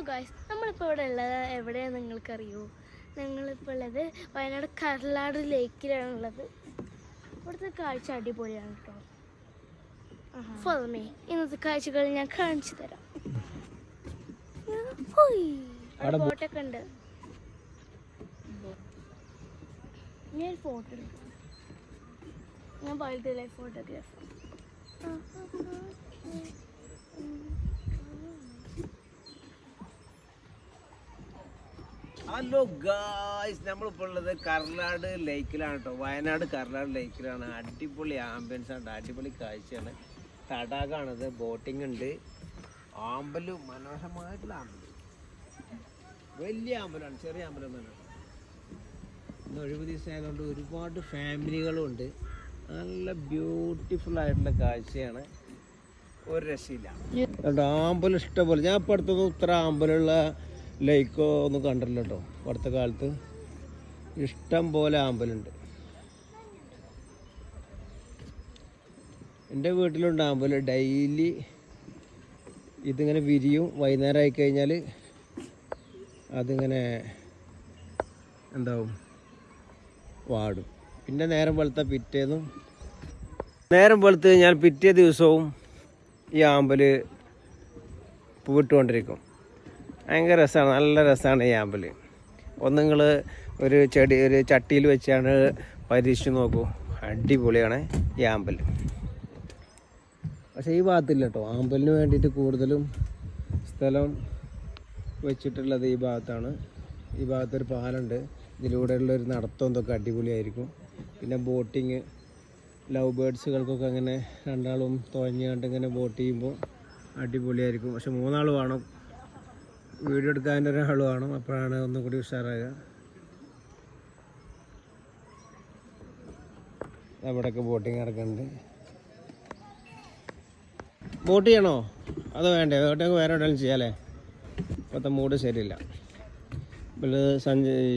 Guys, നമ്മളിപ്പോൾ ഇവിടെ ഉള്ളത് എവിടെയാണ് നിങ്ങൾക്കറിയോ? ഞങ്ങളിപ്പോൾ ഉള്ളത് വയനാട് കർലാട് ലേക്കിലാണുള്ളത്. ഇവിടുത്തെ കാഴ്ച അടിപൊളിയാണ് കേട്ടോ. Follow me. ഇന്നത്തെ കാഴ്ചകൾ ഞാൻ കാണിച്ചു തരാം. ബോട്ടൊക്കെ ഉണ്ട്. ഞാൻ ഫോട്ടോ എടുക്കാം. ഞാൻ wild life photographer. Hello guys, നമ്മളിപ്പോൾ ഉള്ളത് കർലാട് ലേക്കിലാണ് കേട്ടോ. വയനാട് കർലാട് ലേക്കിലാണ്. അടിപൊളി ആംബിയൻസ് ആണ്, അടിപൊളി കാഴ്ചയാണ്. തടാകമാണത്, ബോട്ടിംഗ് ഉണ്ട്. ആമ്പല് മനോഹരമായിട്ടുള്ള ആമ്പല്, വലിയ ആമ്പലാണ്, ചെറിയ ആമ്പലം തന്നെ. ഇന്ന് ഒഴിവ് ദിവസം ആയതുകൊണ്ട് ഒരുപാട് ഫാമിലികളും ഉണ്ട്. നല്ല ബ്യൂട്ടിഫുൾ ആയിട്ടുള്ള കാഴ്ചയാണ്, ഒരു രക്ഷയില്ല. ആമ്പൽ ഇഷ്ടംപോലെ. ഞാൻ ഇപ്പോൾ അടുത്തൊന്നും ഇത്ര ആമ്പലുള്ള ലേക്കോ ഒന്നും കണ്ടില്ല കേട്ടോ. അടുത്ത കാലത്ത് ഇഷ്ടം പോലെ ആമ്പലുണ്ട്. എൻ്റെ വീട്ടിലുണ്ട് ആമ്പൽ. ഡെയിലി ഇതിങ്ങനെ വിരിയും. വൈകുന്നേരം ആയിക്കഴിഞ്ഞാൽ അതിങ്ങനെ എന്താവും, വാടും. പിന്നെ നേരം വെളുത്ത പിറ്റേന്നും, നേരം വെളുത്ത് കഴിഞ്ഞാൽ പിറ്റേ ദിവസവും ഈ ആമ്പൽ പൂവിട്ടുകൊണ്ടിരിക്കും. ഭയങ്കര രസമാണ്, നല്ല രസമാണ് ഈ ആമ്പൽ. ഒന്ന് നിങ്ങൾ ഒരു ചട്ടിയിൽ വെച്ചാണ് പരീക്ഷിച്ച് നോക്കൂ, അടിപൊളിയാണ് ഈ ആമ്പൽ. പക്ഷേ ഈ ഭാഗത്തില്ല കേട്ടോ. ആമ്പലിന് വേണ്ടിയിട്ട് കൂടുതലും സ്ഥലം വെച്ചിട്ടുള്ളത് ഈ ഭാഗത്താണ്. ഈ ഭാഗത്തൊരു പാലുണ്ട്, ഇതിലൂടെയുള്ളൊരു നടത്തം എന്തൊക്കെ അടിപൊളിയായിരിക്കും. പിന്നെ ബോട്ടിങ്, ലവ് ബേഡ്സുകൾക്കൊക്കെ അങ്ങനെ രണ്ടാളും തുഴഞ്ഞുകൊണ്ട് ഇങ്ങനെ ബോട്ട് ചെയ്യുമ്പോൾ അടിപൊളിയായിരിക്കും. പക്ഷെ 3 ആൾ വേണം, വീഡിയോ എടുക്കാൻ ഒരാൾ വേണം, അപ്പോഴാണ് ഒന്നും കൂടി ഉഷാറാകുക. അവിടെയൊക്കെ ബോട്ടിങ് നടക്കുന്നുണ്ട്. ബോട്ട് ചെയ്യണോ അതോ വേണ്ടേ? ബോട്ടൊക്കെ വേറെ എവിടെയെങ്കിലും ചെയ്യാമല്ലേ? ഇപ്പോഴത്തെ മൂഡ് ശരിയില്ല.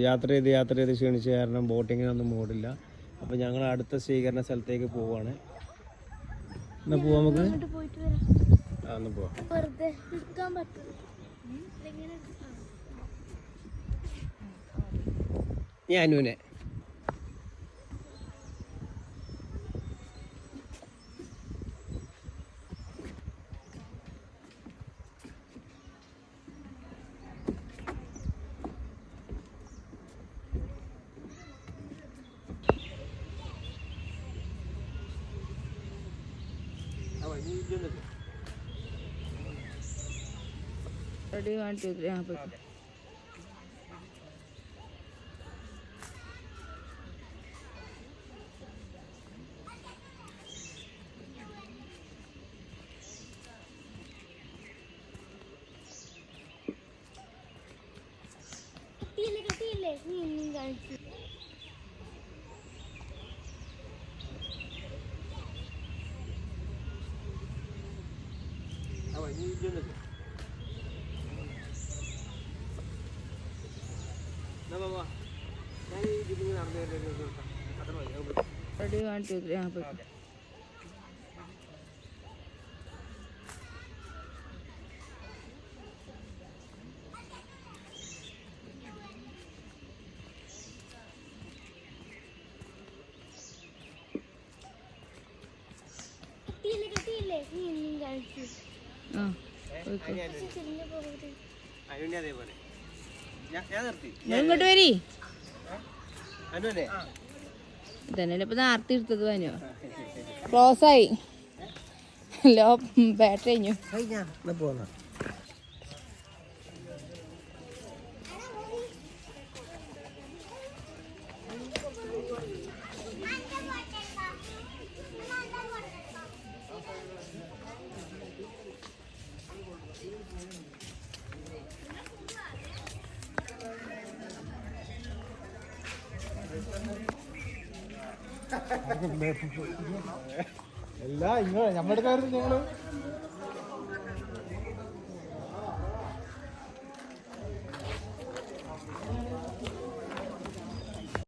യാത്ര ചെയ്ത് ക്ഷീണിച്ച കാരണം ബോട്ടിങ്ങിനൊന്നും മൂടില്ല. അപ്പോൾ ഞങ്ങൾ അടുത്ത സ്വീകരണ സ്ഥലത്തേക്ക് പോവുകയാണ്. എന്നാൽ പോവാം നമുക്ക്. ആ, ഒന്ന് പോവാം. ഞാനുവിനെ Ready, 1 2 3 यहाँ पे. Ready, 1 2 3 यहाँ पे. ഇങ്ങോട്ട് വരി. ഇതന്നെ ഇപ്പൊ നേരത്തെ എടുത്തത് പനിയോ ക്ലോസ് ആയി. ലോ ബാറ്ററി കഴിഞ്ഞു. എല്ലാ ഇങ്ങള് നമ്മുടെ കാര്യത്തിൽ ഞങ്ങള്